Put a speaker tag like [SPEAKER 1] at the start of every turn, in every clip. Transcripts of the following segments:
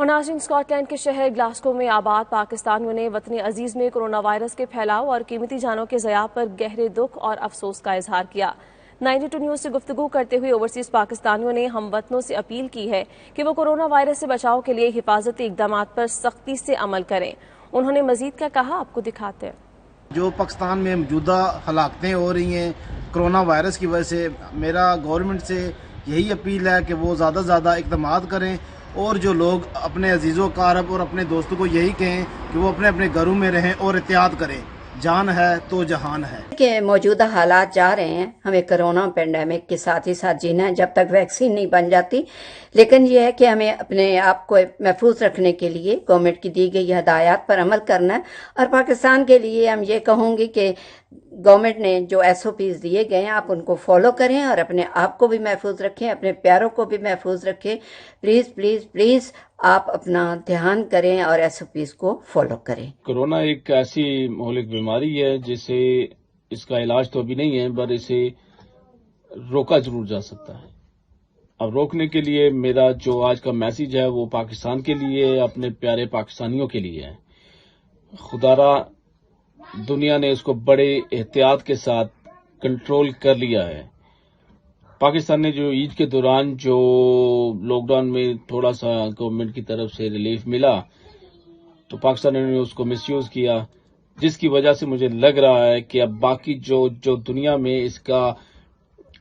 [SPEAKER 1] اور ناظرین، Scott land کے شہر گلاسکو میں آباد پاکستانیوں نے وطن عزیز میں کرونا وائرس کے پھیلاؤ اور قیمتی جانوں کے ضیاع پر گہرے دکھ اور افسوس کا اظہار کیا۔ 92 نیوز سے گفتگو کرتے ہوئے اوورسیز پاکستانیوں نے ہم وطنوں سے اپیل کی ہے کہ وہ کرونا وائرس سے بچاؤ کے لیے حفاظتی اقدامات پر سختی سے عمل کریں۔ انہوں نے مزید کیا کہا، آپ کو دکھاتے ہیں۔
[SPEAKER 2] جو پاکستان میں موجودہ ہلاکتیں ہو رہی ہیں کرونا وائرس کی وجہ سے، میرا گورنمنٹ سے یہی اپیل ہے کہ وہ زیادہ سے زیادہ اقدامات کریں، اور جو لوگ اپنے عزیز و اقارب اور اپنے دوستوں کو یہی کہیں کہ وہ اپنے اپنے گھروں میں رہیں اور احتیاط کریں۔ جان ہے تو جہان ہے۔
[SPEAKER 3] کہ موجودہ حالات جا رہے ہیں، ہمیں کرونا پینڈیمک کے ساتھ ہی ساتھ جینا ہے جب تک ویکسین نہیں بن جاتی، لیکن یہ ہے کہ ہمیں اپنے آپ کو محفوظ رکھنے کے لیے گورنمنٹ کی دی گئی ہدایات پر عمل کرنا ہے۔ اور پاکستان کے لیے ہم یہ کہوں گی کہ گورنمنٹ نے جو ایس او پیز دیے گئے ہیں آپ ان کو فالو کریں اور اپنے آپ کو بھی محفوظ رکھیں، اپنے پیاروں کو بھی محفوظ رکھیں۔ پلیز پلیز پلیز آپ اپنا دھیان کریں اور ایس او پیز کو فالو کریں۔
[SPEAKER 4] کورونا ایک ایسی مہلک بیماری ہے جسے اس کا علاج تو ابھی نہیں ہے، پر اسے روکا ضرور جا سکتا ہے۔ اب روکنے کے لیے میرا جو آج کا میسیج ہے وہ پاکستان کے لیے، اپنے پیارے پاکستانیوں کے لیے ہے۔ خدا را دنیا نے اس کو بڑے احتیاط کے ساتھ کنٹرول کر لیا ہے۔ پاکستان نے جو عید کے دوران جو لاک ڈاؤن میں تھوڑا سا گورنمنٹ کی طرف سے ریلیف ملا، تو پاکستان نے اس کو مس یوز کیا، جس کی وجہ سے مجھے لگ رہا ہے کہ اب باقی جو دنیا میں اس کا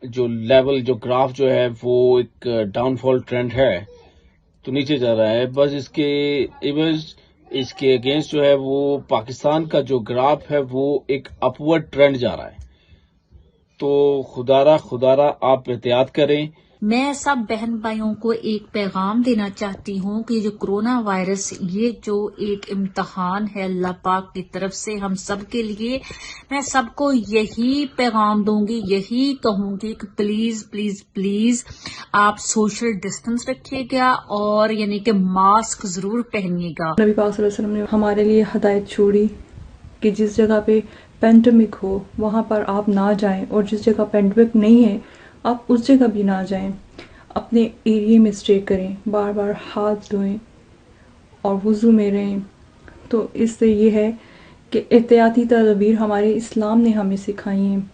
[SPEAKER 4] جو لیول، جو گراف جو ہے وہ ایک ڈاؤن فال ٹرینڈ ہے، تو نیچے جا رہا ہے۔ بس اس کے اگینسٹ جو ہے وہ پاکستان کا جو گراف ہے وہ ایک اپورڈ ٹرینڈ جا رہا ہے۔ تو خدا را آپ احتیاط کریں۔
[SPEAKER 5] میں سب بہن بھائیوں کو ایک پیغام دینا چاہتی ہوں کہ جو کرونا وائرس، یہ جو ایک امتحان ہے اللہ پاک کی طرف سے ہم سب کے لیے، میں سب کو یہی پیغام دوں گی، یہی کہوں گی کہ پلیز پلیز پلیز آپ سوشل ڈسٹینس رکھیے گا اور یعنی کہ ماسک ضرور پہنیے گا۔
[SPEAKER 6] نبی پاک صلی اللہ علیہ وسلم نے ہمارے لیے ہدایت چھوڑی کہ جس جگہ پہ پینڈیمک ہو وہاں پر آپ نہ جائیں، اور جس جگہ پینڈیمک نہیں ہے آپ اس جگہ بھی نہ جائیں، اپنے ایریے میں اسٹے کریں، بار بار ہاتھ دھوئیں اور وضو میں رہیں۔ تو اس سے یہ ہے کہ احتیاطی تدابیر ہمارے اسلام نے ہمیں سکھائی ہیں۔